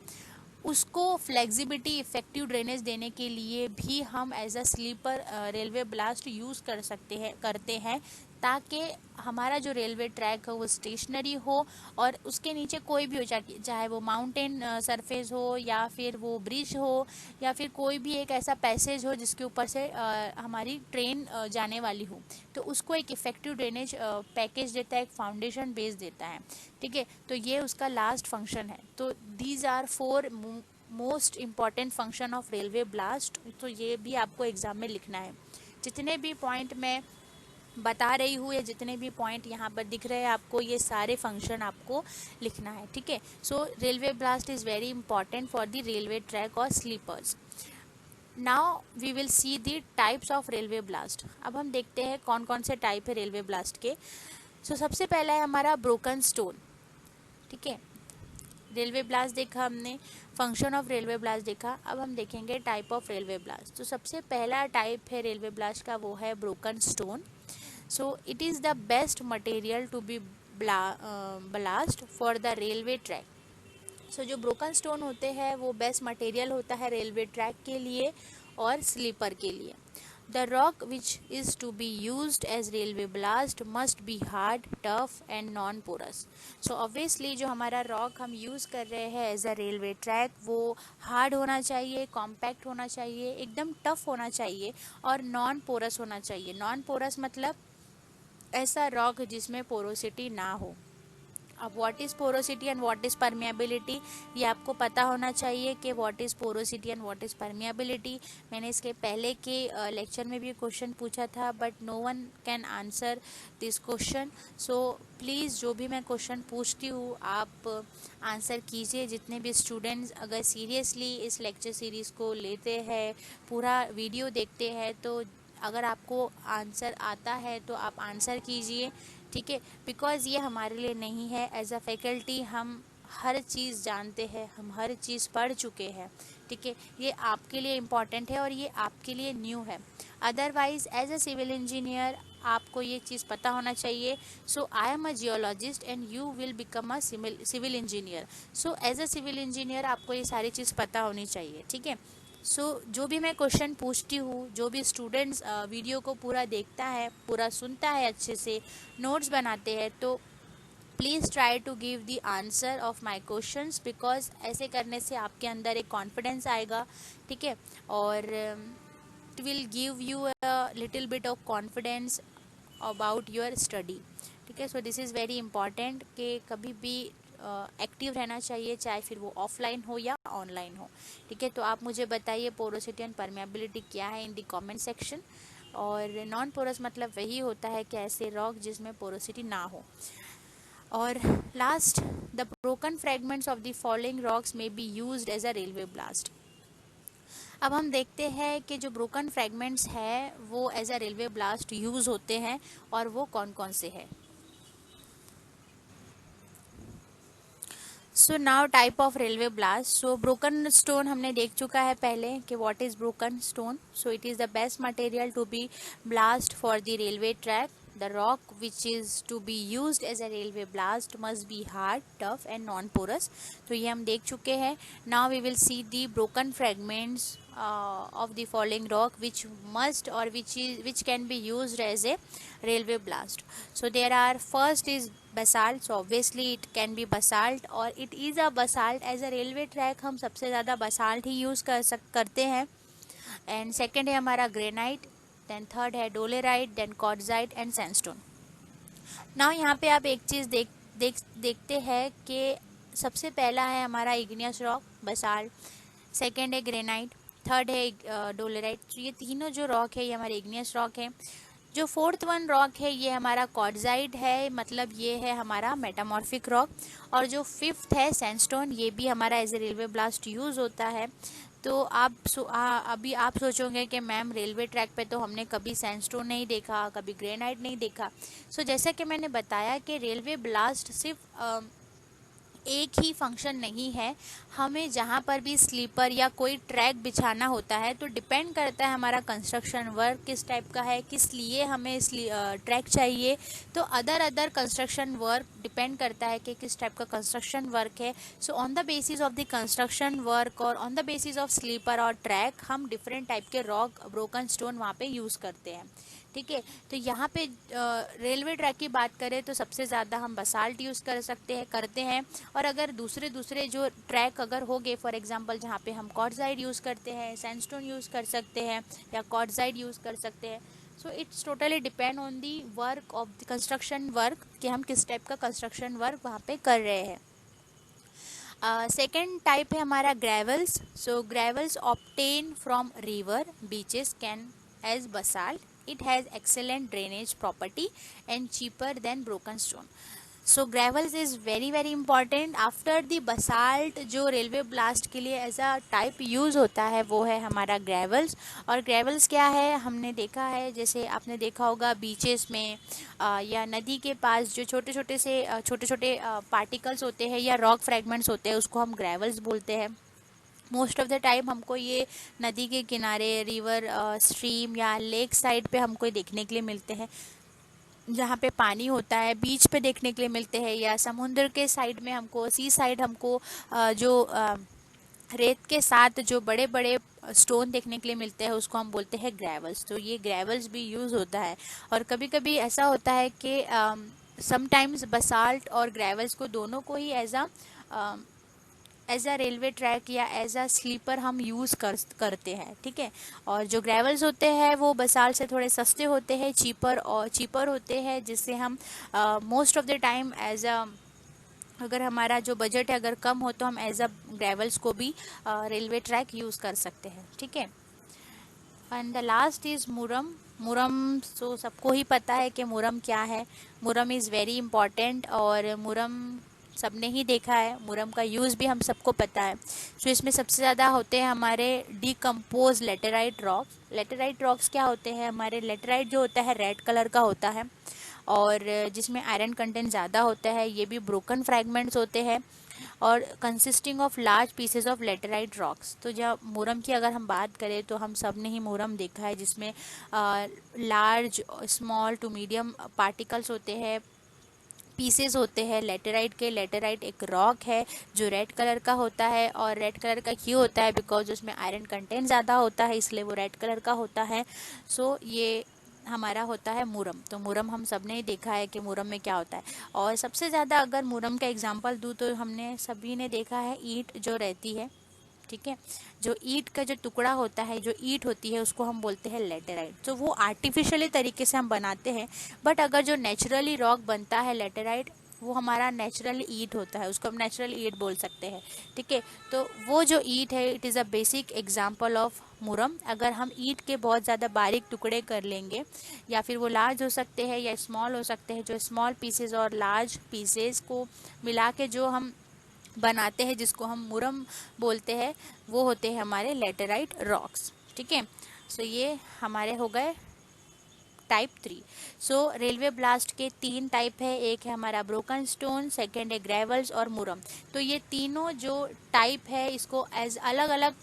उसको फ्लेक्सिबिलिटी, इफेक्टिव ड्रेनेज देने के लिए भी हम as a sleeper railway ballast use करते हैं, ताकि हमारा जो रेलवे ट्रैक हो वो स्टेशनरी हो और उसके नीचे कोई भी हो, चाहे वो माउंटेन सरफेस हो या फिर वो ब्रिज हो या फिर कोई भी एक ऐसा पैसेज हो जिसके ऊपर से हमारी ट्रेन जाने वाली हो, तो उसको एक इफेक्टिव ड्रेनेज पैकेज देता है, एक फाउंडेशन बेस देता है। ठीक है, तो ये उसका लास्ट फंक्शन है। तो these are 4 most important function of railway ballast. तो ये भी आपको एग्जाम में लिखना है। जितने भी पॉइंट मैं बता रही हूँ या जितने भी पॉइंट यहाँ पर दिख रहे हैं आपको, ये सारे फंक्शन आपको लिखना है। ठीक है, so railway ballast is very important for the railway track और sleepers. Now we will see the types of railway ballast. अब हम देखते हैं कौन कौन से टाइप है रेलवे ब्लास्ट के। सो सबसे पहला है हमारा ब्रोकन स्टोन। ठीक है, रेलवे ब्लास्ट देखा हमने, फंक्शन ऑफ रेलवे ब्लास्ट देखा, अब हम देखेंगे टाइप ऑफ रेलवे ब्लास्ट। तो सबसे पहला टाइप है रेलवे ब्लास्ट का, वो है broken stone. So it is the best material to be ballast for the railway track. So जो ब्रोकन स्टोन होते हैं वो बेस्ट मटेरियल होता है रेलवे ट्रैक के लिए और स्लीपर के लिए। The rock which is to be used as railway ballast must be hard, tough and non porous. So obviously जो हमारा रॉक हम यूज़ कर रहे हैं एज अ रेलवे ट्रैक वो हार्ड होना चाहिए, कॉम्पैक्ट होना चाहिए, एकदम टफ होना चाहिए और नॉन पोरस होना चाहिए। नॉन पोरस मतलब ऐसा रॉक जिसमें पोरोसिटी ना हो। अब what is porosity and what is permeability, ये आपको पता होना चाहिए कि what is porosity and what is permeability. मैंने इसके पहले के लेक्चर में भी क्वेश्चन पूछा था, but no one can answer this question. So please जो भी मैं क्वेश्चन पूछती हूँ आप आंसर कीजिए। जितने भी स्टूडेंट्स अगर सीरियसली इस लेक्चर सीरीज़ को लेते हैं, पूरा वीडियो देखते हैं, तो अगर आपको आंसर आता है तो आप आंसर कीजिए। ठीक है, बिकॉज़ ये हमारे लिए नहीं है। एज अ फैकल्टी हम हर चीज़ जानते हैं, हम हर चीज़ पढ़ चुके हैं। ठीक है, ये आपके लिए इम्पॉर्टेंट है और ये आपके लिए न्यू है। Otherwise as a civil engineer आपको ये चीज़ पता होना चाहिए। So I am a geologist and you will become a civil engineer. So as a civil engineer आपको ये सारी चीज़ पता होनी चाहिए। ठीक है, जो भी मैं क्वेश्चन पूछती हूँ, जो भी स्टूडेंट्स वीडियो को पूरा देखता है, पूरा सुनता है, अच्छे से नोट्स बनाते हैं, तो please try to give the answer of my questions, because ऐसे करने से आपके अंदर एक कॉन्फिडेंस आएगा। ठीक है, और it will give you a little bit of confidence about your study. ठीक है, so this is very important कि कभी भी एक्टिव रहना चाहिए, चाहे फिर वो ऑफलाइन हो या ऑनलाइन हो। ठीक है, तो आप मुझे बताइए पोरोसिटी एंड परमेबिलिटी क्या है इन द कमेंट सेक्शन। और नॉन पोरस मतलब वही होता है कि ऐसे रॉक जिसमें पोरोसिटी ना हो। और last, the broken fragments of the following rocks may be used as a railway ballast. अब हम देखते हैं कि जो ब्रोकन फ्रेगमेंट्स है वो as a railway ballast use होते हैं और वो कौन कौन से हैं। So now type of railway ballast. So broken stone हमने देख चुका है पहले कि what is broken stone. So it is the best material to be ballast for the railway track. The rock which is to be used as a railway blast must be hard, tough and non-porous. तो ये हम देख चुके हैं। Now we will see the broken fragments of the falling rock which must or which can be used as a railway blast. So there are, first is basalt. So obviously it can be basalt or it is a basalt. as a railway track हम सबसे ज़्यादा basalt ही use करते हैं। And second है हमारा granite, then third है dolerite, then quartzite and sandstone. Now यहाँ पे आप एक चीज़ देखते हैं कि सबसे पहला है हमारा इग्नियस रॉक बसाल्ट, सेकेंड है ग्रेनाइट, थर्ड है डोलेराइट। तो ये तीनों जो रॉक है ये हमारे इग्नियस रॉक है। जो फोर्थ वन रॉक है ये हमारा क्वार्ट्जाइट है, मतलब ये है हमारा मेटामॉर्फिक रॉक। और जो फिफ्थ है सैंडस्टोन, ये भी हमारा as a railway ballast use होता है। तो अभी आप सोचोगे कि मैम रेलवे ट्रैक पे तो हमने कभी सैंडस्टोन नहीं देखा, कभी ग्रेनाइट नहीं देखा। सो जैसा कि मैंने बताया कि रेलवे ब्लास्ट सिर्फ एक ही फंक्शन नहीं है। हमें जहाँ पर भी स्लीपर या कोई ट्रैक बिछाना होता है तो डिपेंड करता है हमारा कंस्ट्रक्शन वर्क किस टाइप का है, किस लिए हमें ट्रैक चाहिए। तो अदर कंस्ट्रक्शन वर्क डिपेंड करता है कि किस टाइप का कंस्ट्रक्शन वर्क है। So on the basis of the construction work और on the basis of sleeper और ट्रैक हम डिफरेंट टाइप के रॉक ब्रोकन स्टोन वहाँ पे यूज़ करते हैं। ठीक है। तो यहाँ पे रेलवे ट्रैक की बात करें तो सबसे ज़्यादा हम बसाल्ट यूज़ कर सकते हैं करते हैं। और अगर दूसरे दूसरे जो ट्रैक अगर हो गए, फॉर एग्जांपल जहाँ पे हम क्वार्टजाइट यूज़ करते हैं, सैंडस्टोन यूज़ कर सकते हैं या क्वार्टजाइट यूज़ कर सकते हैं। So it's totally depend on the work of the construction work, कि हम किस टाइप का कंस्ट्रक्शन वर्क वहाँ पे कर रहे हैं। सेकेंड टाइप है हमारा gravels. So gravels obtain from river, beaches can as basalt. It has excellent drainage property and cheaper than broken stone. So gravels is very very important after the basalt. जो railway ballast के लिए as a type use होता है वो है हमारा gravels. और gravels क्या है, हमने देखा है, जैसे आपने देखा होगा बीचेस में या नदी के पास जो छोटे छोटे से छोटे छोटे पार्टिकल्स होते हैं या रॉक फ्रेगमेंट्स होते हैं, उसको हम ग्रेवल्स बोलते हैं। मोस्ट ऑफ द टाइम हमको ये नदी के किनारे, रिवर, स्ट्रीम या लेक साइड पे हमको देखने के लिए मिलते हैं, जहाँ पे पानी होता है, बीच पे देखने के लिए मिलते हैं, या समुद्र के साइड में हमको, सी साइड हमको जो रेत के साथ जो बड़े बड़े स्टोन देखने के लिए मिलते हैं उसको हम बोलते हैं ग्रेवल्स। तो ये ग्रेवल्स भी यूज़ होता है। और कभी कभी ऐसा होता है कि समटाइम्स बसाल्ट और ग्रेवल्स को दोनों को ही एज अ रेलवे ट्रैक या एज अ स्लीपर हम यूज़ करते हैं, ठीक है। और जो ग्रेवल्स होते हैं वो बसाल्ट से थोड़े सस्ते होते हैं, चीपर होते हैं, जिससे हम most of the time as a, अगर हमारा जो बजट है अगर कम हो तो हम एज अ ग्रेवल्स को भी रेलवे ट्रैक यूज़ कर सकते हैं, ठीक है। And the last is murum. Murum तो सबको ही पता है कि मुरम क्या है। मुरम इज़ वेरी इम्पॉर्टेंट, और मुरम सबने ही देखा है, मुरम का यूज़ भी हम सबको पता है। सो इसमें सबसे ज़्यादा होते हैं हमारे decompose laterite rocks. Laterite rocks क्या होते हैं, हमारे लेटेराइट जो होता है रेड कलर का होता है, और जिसमें आयरन कंटेंट ज़्यादा होता है। ये भी ब्रोकन फ्रैगमेंट्स होते हैं और consisting of large pieces of laterite rocks. तो जब मुरम की अगर हम बात करें तो हम सब ने ही मुरम देखा है, जिसमें large, small to medium particles होते हैं, पीसेस होते हैं लेटेराइट के। लेटेराइट एक रॉक है जो रेड कलर का होता है, और रेड कलर का क्यों होता है, बिकॉज उसमें आयरन कंटेंट ज़्यादा होता है, इसलिए वो रेड कलर का होता है। सो ये हमारा होता है मुरम। तो मुरम हम सब ने ही देखा है कि मुरम में क्या होता है। और सबसे ज़्यादा अगर मुरम का एग्जांपल दूँ तो हमने सभी ने देखा है ईंट जो रहती है, ठीक है। जो ईंट का जो टुकड़ा होता है, जो ईंट होती है, उसको हम बोलते हैं लेटेराइट। तो वो आर्टिफिशियली तरीके से हम बनाते हैं, बट अगर जो नेचुरली रॉक बनता है लेटेराइट, वो हमारा नेचुरल ईंट होता है, उसको हम नेचुरल ईंट बोल सकते हैं, ठीक है। तो वो जो ईंट है, it is a basic example of murum. अगर हम ईंट के बहुत ज़्यादा बारीक टुकड़े कर लेंगे, या फिर वो लार्ज हो सकते हैं या स्मॉल हो सकते हैं, जो स्मॉल पीसेस और लार्ज पीसेस को मिला के जो हम बनाते हैं, जिसको हम मुरम बोलते हैं, वो होते हैं हमारे लेटेराइट रॉक्स, ठीक है। सो ये हमारे हो गए टाइप 3। सो रेलवे ब्लास्ट के 3 टाइप है, एक है हमारा ब्रोकन स्टोन, सेकेंड है ग्रेवल्स और मुरम। तो ये तीनों जो टाइप है, इसको एज अलग अलग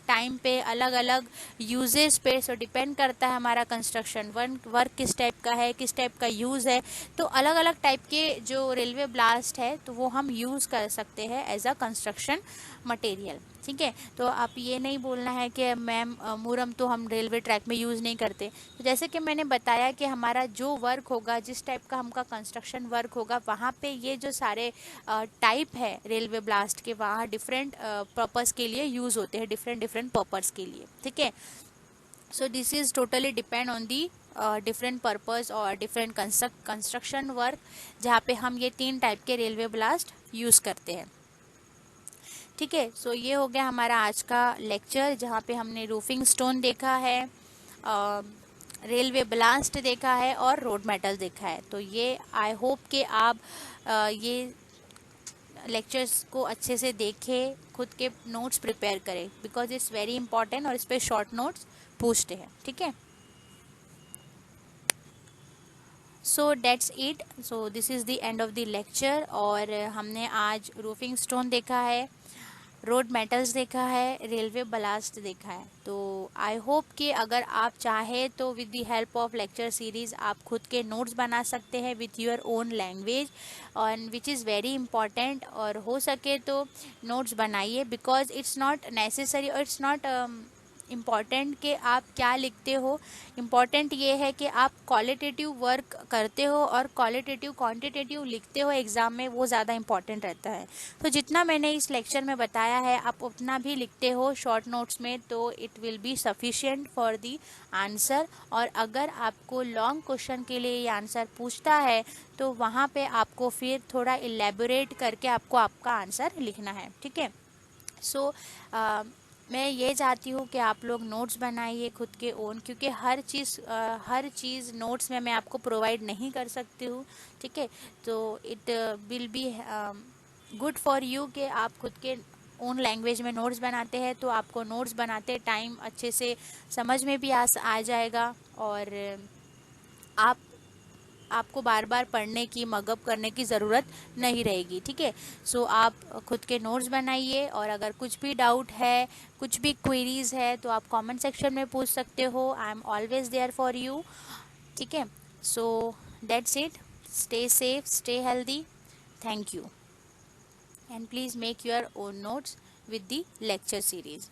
टाइम पे, अलग अलग यूजेस पे, सो डिपेंड करता है हमारा कंस्ट्रक्शन वर्क किस टाइप का है, किस टाइप का यूज़ है। तो अलग अलग टाइप के जो रेलवे ब्लास्ट है तो वो हम यूज़ कर सकते हैं एज अ कंस्ट्रक्शन मटेरियल, ठीक है। तो आप ये नहीं बोलना है कि मैम मुरम तो हम रेलवे ट्रैक में यूज़ नहीं करते। तो जैसे कि मैंने बताया कि हमारा जो वर्क होगा, जिस टाइप का हमका कंस्ट्रक्शन वर्क होगा, वहाँ पे ये जो सारे टाइप है रेलवे ब्लास्ट के, वहाँ डिफरेंट पर्पस के लिए यूज़ होते हैं, डिफरेंट डिफरेंट पर्पस के लिए, ठीक है। So this is totally depend on the different purpose और डिफरेंट कंस्ट्रक्शन वर्क, जहाँ पे हम ये 3 टाइप के रेलवे ब्लास्ट यूज़ करते हैं, ठीक है। सो ये हो गया हमारा आज का लेक्चर, जहाँ पे हमने रूफिंग स्टोन देखा है, रेलवे ब्लास्ट देखा है और रोड मेटल देखा है। तो ये आई होप कि आप ये लेक्चर्स को अच्छे से देखें, खुद के नोट्स प्रिपेयर करें, बिकॉज इट्स वेरी इंपॉर्टेंट, और इस पर शॉर्ट नोट्स पूछते हैं, ठीक है। So that's it. So this is the end of the lecture. और हमने आज रूफिंग स्टोन देखा है, रोड मेटल्स देखा है, रेलवे ब्लास्ट देखा है। तो आई होप कि अगर आप चाहें तो with the help of lecture series आप खुद के नोट्स बना सकते हैं विथ योर ओन लैंग्वेज, और विच इज़ वेरी इंपॉर्टेंट। और हो सके तो नोट्स बनाइए, बिकॉज इट्स नॉट नेसेसरी, और इट्स नॉट इम्पॉर्टेंट कि आप क्या लिखते हो, इम्पॉर्टेंट ये है कि आप क्वालिटेटिव वर्क करते हो और क्वालिटेटिव क्वांटिटेटिव लिखते हो एग्ज़ाम में, वो ज़्यादा इम्पॉर्टेंट रहता है। तो जितना मैंने इस लेक्चर में बताया है आप उतना भी लिखते हो शॉर्ट नोट्स में, तो it will be sufficient for the answer. और अगर आपको लॉन्ग क्वेश्चन के लिए ये आंसर पूछता है तो वहाँ पे आपको फिर थोड़ा इलेबोरेट करके आपको आपका आंसर लिखना है, ठीक है। सो मैं ये चाहती हूँ कि आप लोग नोट्स बनाइए खुद के ओन, क्योंकि हर चीज़ नोट्स में मैं आपको प्रोवाइड नहीं कर सकती हूँ, ठीक है। तो it will be good for you कि आप खुद के ओन लैंग्वेज में नोट्स बनाते हैं, तो आपको नोट्स बनाते टाइम अच्छे से समझ में भी आ जाएगा, और आप आपको बार बार पढ़ने की मगअप करने की ज़रूरत नहीं रहेगी, ठीक है। सो आप खुद के नोट्स बनाइए, और अगर कुछ भी डाउट है, कुछ भी क्वेरीज है, तो आप कमेंट सेक्शन में पूछ सकते हो। I am always there for you, ठीक है। So that's it, stay safe, stay healthy, thank you, and please make your own notes with the lecture series.